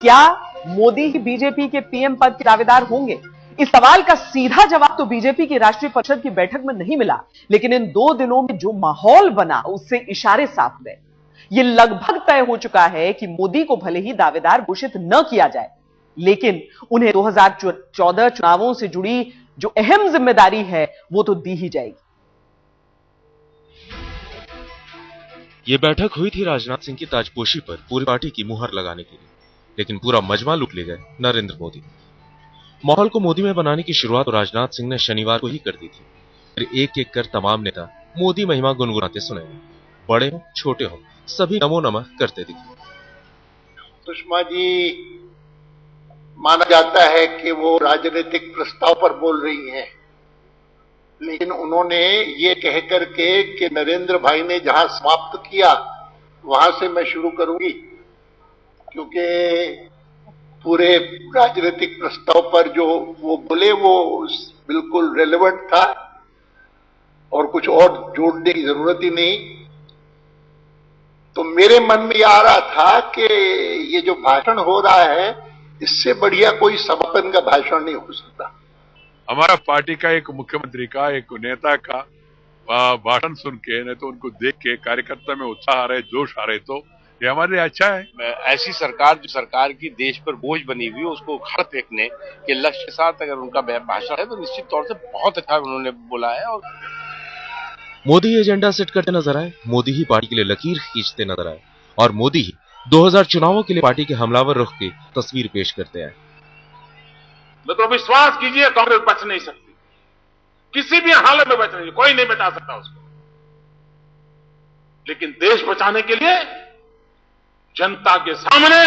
क्या मोदी ही बीजेपी के पीएम पद के दावेदार होंगे? इस सवाल का सीधा जवाब तो बीजेपी की राष्ट्रीय परिषद की बैठक में नहीं मिला, लेकिन इन 2 दिनों में जो माहौल बना उससे इशारे साफ गए। यह लगभग तय हो चुका है कि मोदी को भले ही दावेदार घोषित न किया जाए, लेकिन उन्हें 2014 चुनावों से जुड़ी जो अहम जिम्मेदारी है वो तो दी ही जाएगी। ये बैठक हुई थी राजनाथ सिंह की ताजपोशी पर पूरी पार्टी की मुहर लगाने के लिए, लेकिन पूरा मजमा लूट ले गए नरेंद्र मोदी। माहौल को मोदी में बनाने की शुरुआत तो राजनाथ सिंह ने शनिवार को ही कर दी थी। फिर एक एक कर तमाम नेता मोदी महिमा गुनगुनाते सुने, बड़े हो छोटे हो सभी नमो नमः करते दिखे। सुषमा जी माना जाता है कि वो राजनीतिक प्रस्ताव पर बोल रही हैं, लेकिन उन्होंने ये कह करके कि नरेंद्र भाई ने जहां समाप्त किया वहां से मैं शुरू करूंगी, क्योंकि पूरे राजनीतिक प्रस्ताव पर जो वो बोले वो बिल्कुल रेलेवेंट था और कुछ और जोड़ने की जरूरत ही नहीं। तो मेरे मन में ये आ रहा था कि ये जो भाषण हो रहा है इससे बढ़िया कोई समापन का भाषण नहीं हो सकता। हमारा पार्टी का एक मुख्यमंत्री का, एक नेता का भाषण सुन के, नहीं तो उनको देख के कार्यकर्ता में उत्साह आ रहे, जोश आ रहे, तो ये हमारे लिए अच्छा है। ऐसी सरकार जो सरकार की देश पर बोझ बनी हुई उसको उखाड़ फेंकने के लक्ष्य के साथ अगर उनका भाषण है तो निश्चित तौर से बहुत अच्छा उन्होंने बोला है। और मोदी एजेंडा सेट करते नजर आए, मोदी ही पार्टी के लिए लकीर खींचते नजर आए और मोदी ही 2000 चुनावों के लिए पार्टी के हमलावर रुख की तस्वीर पेश करते आए। तो विश्वास कीजिए कांग्रेस बच नहीं सकती, किसी भी हालत में बच नहीं, कोई नहीं बचा सकता उसको। लेकिन देश बचाने के लिए जनता के सामने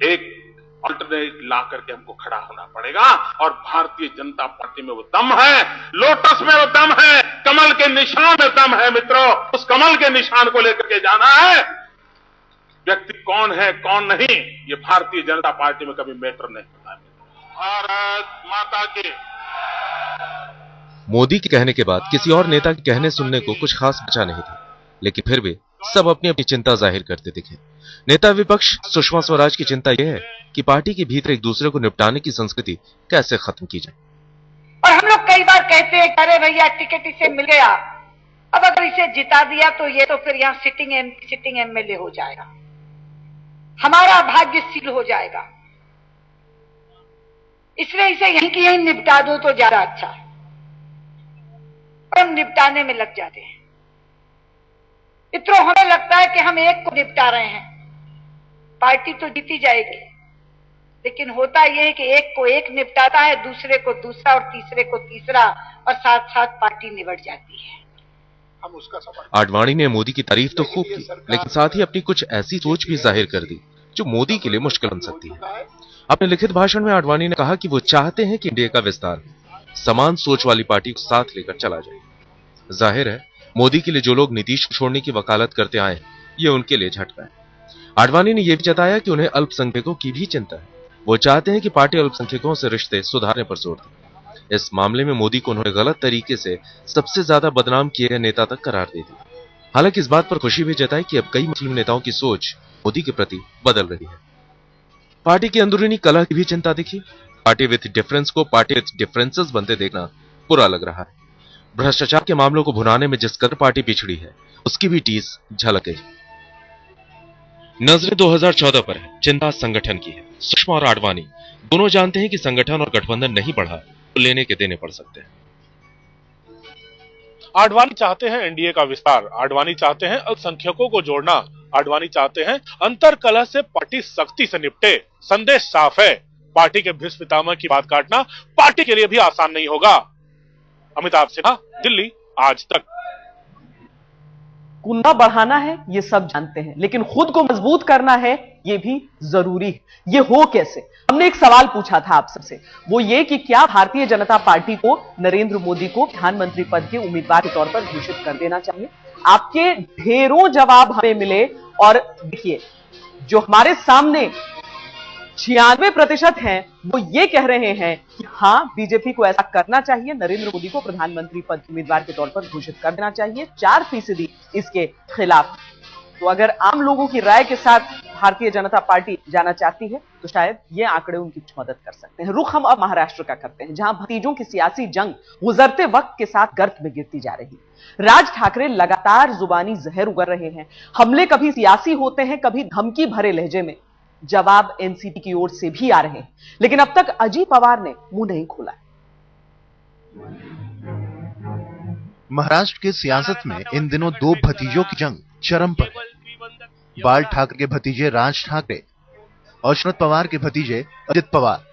एक अल्टरनेट ला करके हमको खड़ा होना पड़ेगा। और भारतीय जनता पार्टी में वो दम है, लोटस में वो दम है, कमल के निशान में दम है मित्रों। उस कमल के निशान को लेकर के जाना है। व्यक्ति कौन है कौन नहीं ये भारतीय जनता पार्टी में कभी मैटर नहीं होता। भारत माता की। मोदी के कहने के बाद किसी और नेता के कहने सुनने को कुछ खास बचा नहीं था, लेकिन फिर भी सब अपनी अपनी चिंता जाहिर करते दिखे। नेता विपक्ष सुषमा स्वराज की चिंता यह है कि पार्टी के भीतर एक दूसरे को निपटाने की संस्कृति कैसे खत्म की जाए। और हम लोग कई बार कहते हैं अरे भैया टिकट इसे मिल गया, अब अगर इसे जिता दिया तो ये तो फिर यहाँ सिटिंग एमएलए हो जाएगा, हमारा भाग्य सील हो जाएगा, इसलिए इसे यहीं की यहीं निपटा दो तो ज्यादा अच्छा है। और हम निपटाने में लग जाते हैं। इतना हमें लगता है कि हम एक को निपटा रहे हैं, पार्टी तो जीती जाएगी, लेकिन होता यह है कि एक को एक निपटाता है, दूसरे को दूसरा और तीसरे को तीसरा, और साथ साथ पार्टी निबट जाती है। हम उसका आडवाणी ने मोदी की तारीफ तो खूब की, लेकिन साथ ही अपनी कुछ ऐसी सोच भी जाहिर कर दी जो मोदी के लिए मुश्किल बन सकती है। अपने लिखित भाषण में आडवाणी ने कहा कि वो चाहते हैं कि इंडिया का विस्तार समान सोच वाली पार्टी को साथ लेकर चला जाए। जाहिर है मोदी के लिए जो लोग नीतीश को छोड़ने की वकालत करते आए ये उनके लिए झटका है। आडवाणी ने यह भी जताया कि उन्हें अल्पसंख्यकों की भी चिंता है। वो चाहते हैं कि पार्टी अल्पसंख्यकों से रिश्ते सुधारने पर जोर दे। इस मामले में मोदी को उन्होंने गलत तरीके से सबसे ज्यादा बदनाम किए गए नेता तक करार दे दी। हालांकि इस बात पर खुशी भी जताई कि अब कई मुस्लिम नेताओं की सोच मोदी के प्रति बदल रही है। पार्टी की अंदरूनी कलह की भी चिंता दिखी। पार्टी विथ डिफरेंस को पार्टी विथ डिफरेंसेस बनते देखना बुरा लग रहा है। भ्रष्टाचार के मामलों को भुनाने में जिस कदर पार्टी पिछड़ी है उसकी भी टीस झलक गई। नजरें 2014 पर है, चिंता संगठन की है। सुषमा और आडवाणी दोनों जानते हैं कि संगठन और गठबंधन नहीं बढ़ा तो लेने के देने पड़ सकते हैं। आडवाणी चाहते हैं एनडीए का विस्तार, आडवाणी चाहते हैं अल्पसंख्यकों को जोड़ना, आडवाणी चाहते हैं अंतर कलह से पार्टी सख्ती से निपटे। संदेश साफ है, पार्टी के भीष्म पितामह की बात काटना पार्टी के लिए भी आसान नहीं होगा। अमिताभ सिन्हा, दिल्ली, आज तक। कुंदा बढ़ाना है ये सब जानते हैं, लेकिन खुद को मजबूत करना है ये भी जरूरी है। ये हो कैसे? हमने एक सवाल पूछा था आप सबसे, वो ये कि क्या भारतीय जनता पार्टी को नरेंद्र मोदी को प्रधानमंत्री पद के उम्मीदवार के तौर पर घोषित कर देना चाहिए? आपके ढेरों जवाब हमें मिले और देखिए जो हमारे सामने 96% हैं वो ये कह रहे हैं कि हां बीजेपी को ऐसा करना चाहिए, नरेंद्र मोदी को प्रधानमंत्री पद के उम्मीदवार के तौर पर घोषित कर देना चाहिए। 4% इसके खिलाफ। तो अगर आम लोगों की राय के साथ भारतीय जनता पार्टी जाना चाहती है तो शायद ये आंकड़े उनकी कुछ मदद कर सकते हैं। रुख हम अब महाराष्ट्र का करते हैं, जहां भतीजों की सियासी जंग गुजरते वक्त के साथ गर्त में गिरती जा रही है। राज ठाकरे लगातार जुबानी जहर उगल रहे हैं। हमले कभी सियासी होते हैं, कभी धमकी भरे लहजे में। जवाब एनसीपी की ओर से भी आ रहे हैं, लेकिन अब तक अजीत पवार ने मुंह नहीं खोला है। महाराष्ट्र की सियासत में इन दिनों दो भतीजों की जंग चरम पर है। बाल ठाकरे के भतीजे राज ठाकरे और शरद पवार के भतीजे अजित पवार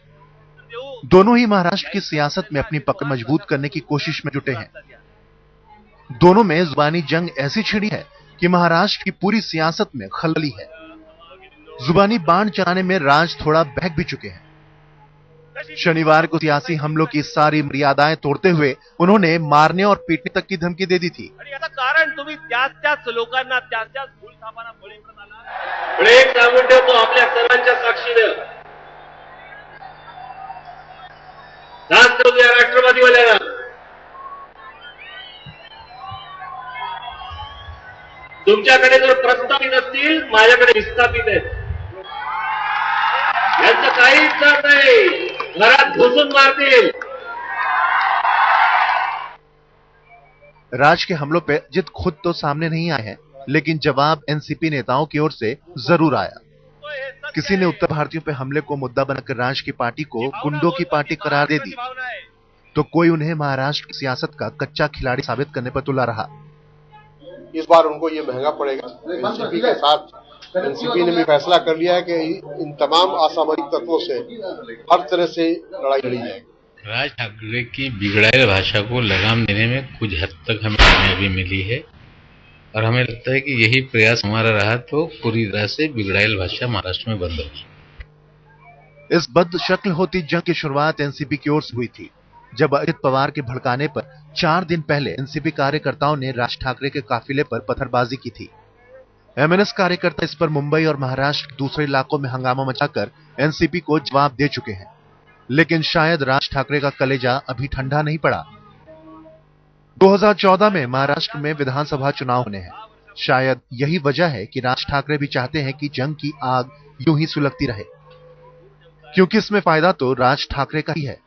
दोनों ही महाराष्ट्र की सियासत में अपनी पकड़ मजबूत करने की कोशिश में जुटे हैं। दोनों में जुबानी जंग ऐसी छिड़ी है कि महाराष्ट्र की पूरी सियासत में खलबली है। जुबानी बाण चलाने में राज थोड़ा बहक भी चुके हैं। शनिवार को सियासी हमलों की सारी मर्यादाएं तोड़ते हुए उन्होंने मारने और पीटने तक की धमकी दे दी थी। कारण तुम्ही त्याच लोकांना त्याच भूल थापांना बळी पडत आला। एक सांगून ठेवतो आपल्या सर्वांच्या साक्षीने, राष्ट्रवादी राष्ट्रवादीवाल्यांना तुमच्याकडे जर प्रस्तावित असतील, माझ्याकडे विस्थापित आहेत। यांचं काहीच जात नाही, घरात घुसून मारतील। राज के हमलों पे अजित खुद तो सामने नहीं आए हैं, लेकिन जवाब एनसीपी नेताओं की ओर से जरूर आया। किसी ने उत्तर भारतीयों पे हमले को मुद्दा बनाकर राज की पार्टी को गुंडों की पार्टी करार दे दी, तो कोई उन्हें महाराष्ट्र की सियासत का कच्चा खिलाड़ी साबित करने पर तुला रहा। इस बार उनको ये महंगा पड़ेगा। एनसीपी के साथ एनसीपी ने भी फैसला कर लिया है कि इन तमाम असामरिक तत्वों से हर तरह से लड़ाई लड़ी जाएगी। राज ठाकरे की बिगड़ाई भाषा को लगाम देने में कुछ हद तक हमें कामयाबी मिली है और हमें लगता है कि यही प्रयास हमारा रहा तो पूरी तरह से बिगड़ाई भाषा महाराष्ट्र में बंद होगी। इस बद शक्ल होती जंग की शुरुआत एनसीपी की ओर से हुई थी, जब अजित पवार के भड़काने पर 4 दिन पहले एनसीपी कार्यकर्ताओं ने राज ठाकरे के काफिले पर पत्थरबाजी की थी। एमएनएस कार्यकर्ता इस पर मुंबई और महाराष्ट्र के दूसरे इलाकों में हंगामा मचाकर एनसीपी को जवाब दे चुके हैं, लेकिन शायद राज ठाकरे का कलेजा अभी ठंडा नहीं पड़ा। 2014 में महाराष्ट्र में विधानसभा चुनाव होने हैं। शायद यही वजह है कि राज ठाकरे भी चाहते हैं कि जंग की आग यूं ही सुलगती रहे, क्योंकि इसमें फायदा तो राज ठाकरे का ही है।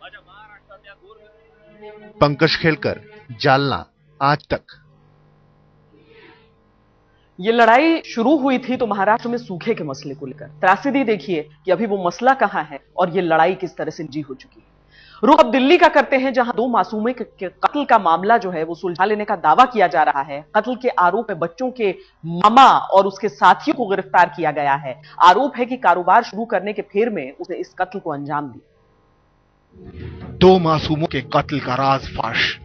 पंकज खेलकर, जालना, आज तक। ये लड़ाई शुरू हुई थी तो महाराष्ट्र में सूखे के मसले को लेकर। त्रासदी देखिए कि अभी वो मसला कहां है और ये लड़ाई किस तरह से जी हो चुकी है। रुख अब दिल्ली का करते हैं, जहां 2 मासूमों के कत्ल का मामला जो है वो सुलझा लेने का दावा किया जा रहा है। कत्ल के आरोप में बच्चों के मामा और उसके साथियों को गिरफ्तार किया गया है। आरोप है कि कारोबार शुरू करने के फेर में उसने इस कत्ल को अंजाम दिया। 2 मासूमों के कत्ल का राज फाश,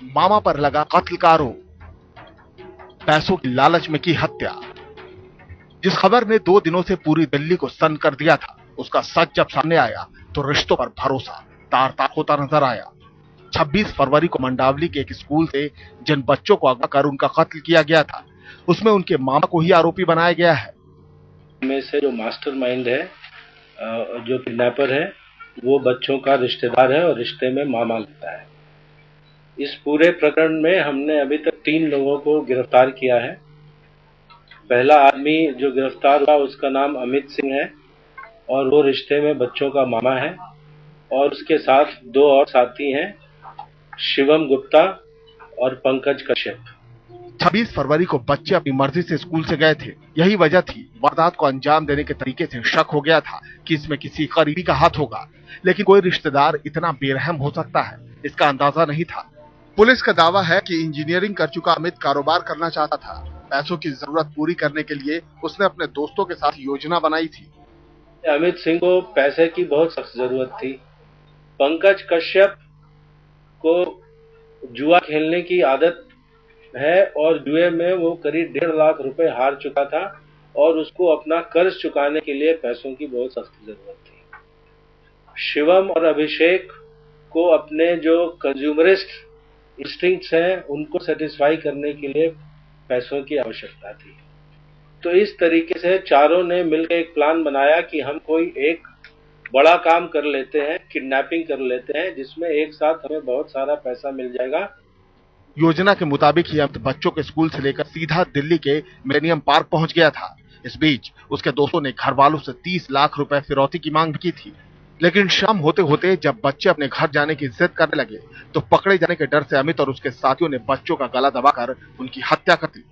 मामा पर लगा कत्ल का आरोप, पैसों की लालच में की हत्या। जिस खबर ने 2 दिनों से पूरी दिल्ली को सन्न कर दिया था, उसका सच जब सामने आया तो रिश्तों पर भरोसा तार तार होता नजर आया। 26 फरवरी को मंडावली के एक स्कूल से जिन बच्चों को अगवा कर उनका कत्ल किया गया था, उसमें उनके मामा को ही आरोपी बनाया गया है। में से जो मास्टरमाइंड है, जो किडनैपर है, वो बच्चों का रिश्तेदार है और रिश्ते में मामा लगता है। इस पूरे प्रकरण में हमने अभी तक 3 लोगों को गिरफ्तार किया है। पहला आदमी जो गिरफ्तार हुआ उसका नाम अमित सिंह है और वो रिश्ते में बच्चों का मामा है, और उसके साथ 2 और साथी हैं, शिवम गुप्ता और पंकज कश्यप। 26 फरवरी को बच्चे अपनी मर्जी से स्कूल से गए थे। यही वजह थी, वारदात को अंजाम देने के तरीके से शक हो गया था कि इसमें किसी करीबी का हाथ होगा, लेकिन कोई रिश्तेदार इतना बेरहम हो सकता है, इसका अंदाजा नहीं था। पुलिस का दावा है कि इंजीनियरिंग कर चुका अमित कारोबार करना चाहता था। पैसों की जरूरत पूरी करने के लिए उसने अपने दोस्तों के साथ योजना बनाई थी। अमित सिंह को पैसे की बहुत सख्त जरूरत थी। पंकज कश्यप को जुआ खेलने की आदत है और जुए में वो करीब 1.5 लाख रुपए हार चुका था और उसको अपना कर्ज चुकाने के लिए पैसों की बहुत सख्त जरूरत थी। शिवम और अभिषेक को अपने जो कंज्यूमरिस्ट इंस्टिंक्ट्स हैं उनको सेटिस्फाई करने के लिए पैसों की आवश्यकता थी। तो इस तरीके से चारों ने मिलकर एक प्लान बनाया कि हम कोई एक बड़ा काम कर लेते हैं, किडनैपिंग कर लेते हैं, जिसमें एक साथ हमें बहुत सारा पैसा मिल जाएगा। योजना के मुताबिक ही अब बच्चों के स्कूल से लेकर सीधा दिल्ली के मिलेनियम पार्क पहुंच गया था। इस बीच उसके दोस्तों ने घर वालों से 30 लाख रुपए फिरौती की मांग की थी, लेकिन शाम होते होते जब बच्चे अपने घर जाने की जिद करने लगे तो पकड़े जाने के डर से अमित और उसके साथियों ने बच्चों का गला दबाकर उनकी हत्या कर दी।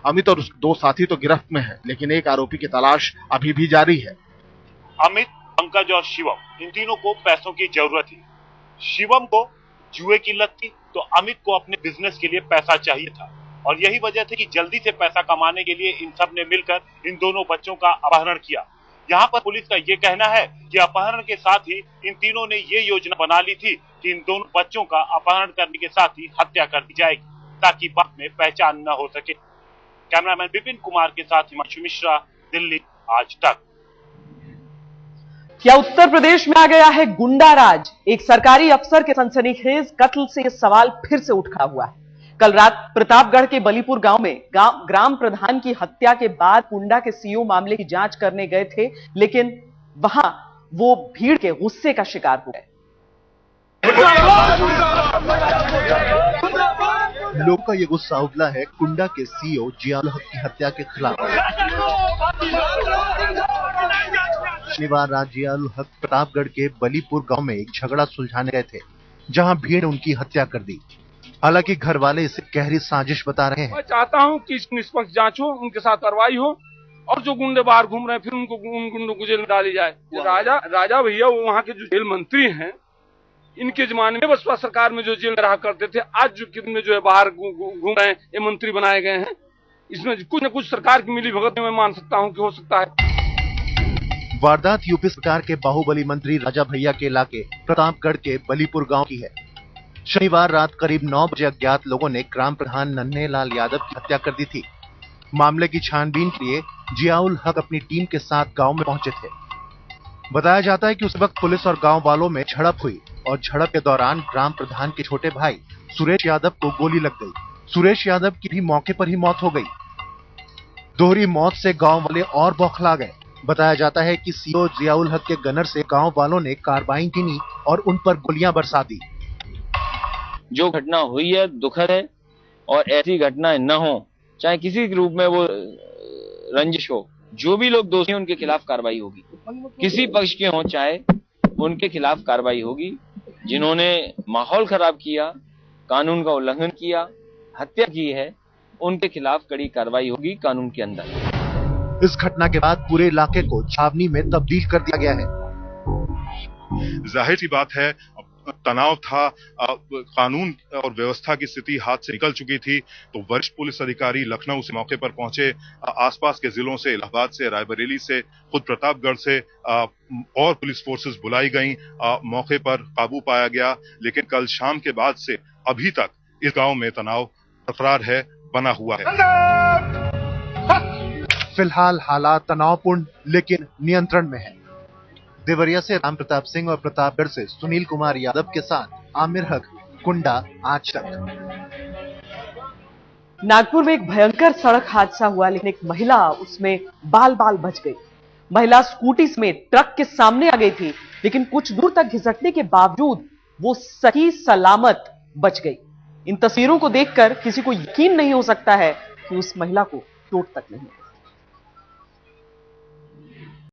अमित और उसके 2 साथी तो गिरफ्त में हैं, लेकिन एक आरोपी की तलाश अभी भी जारी है। अमित, पंकज और शिवम, इन तीनों को पैसों की जरूरत थी। शिवम को जुए की लत थी तो अमित को अपने बिजनेस के लिए पैसा चाहिए था, और यही वजह थी कि जल्दी से पैसा कमाने के लिए इन सब ने मिलकर इन दोनों बच्चों का अपहरण किया। यहाँ पर पुलिस का ये कहना है कि अपहरण के साथ ही इन तीनों ने ये योजना बना ली थी कि इन दोनों बच्चों का अपहरण करने के साथ ही हत्या कर दी जाएगी ताकि बाद में पहचान न हो सके। कैमरामैन विपिन कुमार के साथ हिमांशु मिश्रा, दिल्ली आज तक। क्या उत्तर प्रदेश में आ गया है गुंडा राज? एक सरकारी अफसर के सनसनीखेज कत्ल से यह सवाल फिर से उठा हुआ है। कल रात प्रतापगढ़ के बलीपुर गांव में ग्राम प्रधान की हत्या के बाद कुंडा के सीओ मामले की जांच करने गए थे, लेकिन वहां वो भीड़ के गुस्से का शिकार हो गए। लोगों का ये गुस्सा उगला है कुंडा के सीईओ जियाउल हक की हत्या के खिलाफ। शनिवार रात जियाउल हक प्रतापगढ़ के बलीपुर गांव में एक झगड़ा सुलझाने गए थे, जहां भीड़ ने उनकी हत्या कर दी। हालांकि घर वाले इसे गहरी साजिश बता रहे हैं। मैं चाहता हूं कि निष्पक्ष जांच हो, उनके साथ कार्रवाई हो, और जो गुंडे बाहर घूम रहे हैं फिर उन गुंडों को जेल में डाली जाए। राजा भैया वो वहाँ के जो जेल मंत्री हैं, इनके जमाने में बसपा सरकार में जो जेल में रहा करते थे, आज जो कितने जो है बाहर घूम रहे हैं, ये मंत्री बनाए गए हैं। इसमें कुछ न कुछ सरकार की मिली भगत मैं मान सकता हूँ कि हो सकता है। वारदात यूपी सरकार के बाहुबली मंत्री राजा भैया के इलाके प्रतापगढ़ के बलीपुर गांव की है। शनिवार रात करीब 9 बजे अज्ञात लोगों ने ग्राम प्रधान नन्हे लाल यादव की हत्या कर दी थी। मामले की छानबीन के लिए जियाउल हक अपनी टीम के साथ गांव में पहुंचे थे। बताया जाता है कि उस वक्त पुलिस और गांव वालों में झड़प हुई और झड़प के दौरान ग्राम प्रधान के छोटे भाई सुरेश यादव को गोली लग गई। सुरेश यादव की भी मौके पर ही मौत हो गई। दोहरी मौत से गांव वाले और बौखला गए। बताया जाता है कि सीईओ जियाउल हक के गनर से गांव वालों ने कार्बाइन कीनी और उन पर गोलियां बरसा दी। जो घटना हुई है दुखद है, और ऐसी घटनाएं न हो, चाहे किसी रूप में वो रंजिश हो। जो भी लोग दोषी हैं उनके खिलाफ कार्रवाई होगी, किसी पक्ष के हों चाहे, उनके खिलाफ कार्रवाई होगी। जिन्होंने माहौल खराब किया, कानून का उल्लंघन किया, हत्या की है, उनके खिलाफ कड़ी कार्रवाई होगी कानून के अंदर। इस घटना के बाद पूरे इलाके को छावनी में तब्दील कर दिया गया है। जाहिर सी बात है, तनाव था, कानून और व्यवस्था की स्थिति हाथ से निकल चुकी थी, तो वरिष्ठ पुलिस अधिकारी लखनऊ से मौके पर पहुंचे। आसपास के जिलों से, इलाहाबाद से, रायबरेली से, खुद प्रतापगढ़ से और पुलिस फोर्सेस बुलाई गईं। मौके पर काबू पाया गया, लेकिन कल शाम के बाद से अभी तक इस गांव में तनाव बरकरार है, बना हुआ है। फिलहाल हालात तनावपूर्ण लेकिन नियंत्रण में है। देवरिया से राम प्रताप सिंह और प्रतापगढ़ से सुनील कुमार यादव के साथ आमिर हक, कुंडा आज तक। नागपुर में एक भयंकर सड़क हादसा हुआ, लेकिन एक महिला उसमें बाल बाल बच गई। महिला स्कूटी समेत ट्रक के सामने आ गई थी, लेकिन कुछ दूर तक घिसटने के बावजूद वो सही सलामत बच गई। इन तस्वीरों को देखकर किसी को यकीन नहीं हो सकता है कि उस महिला को चोट तक नहीं।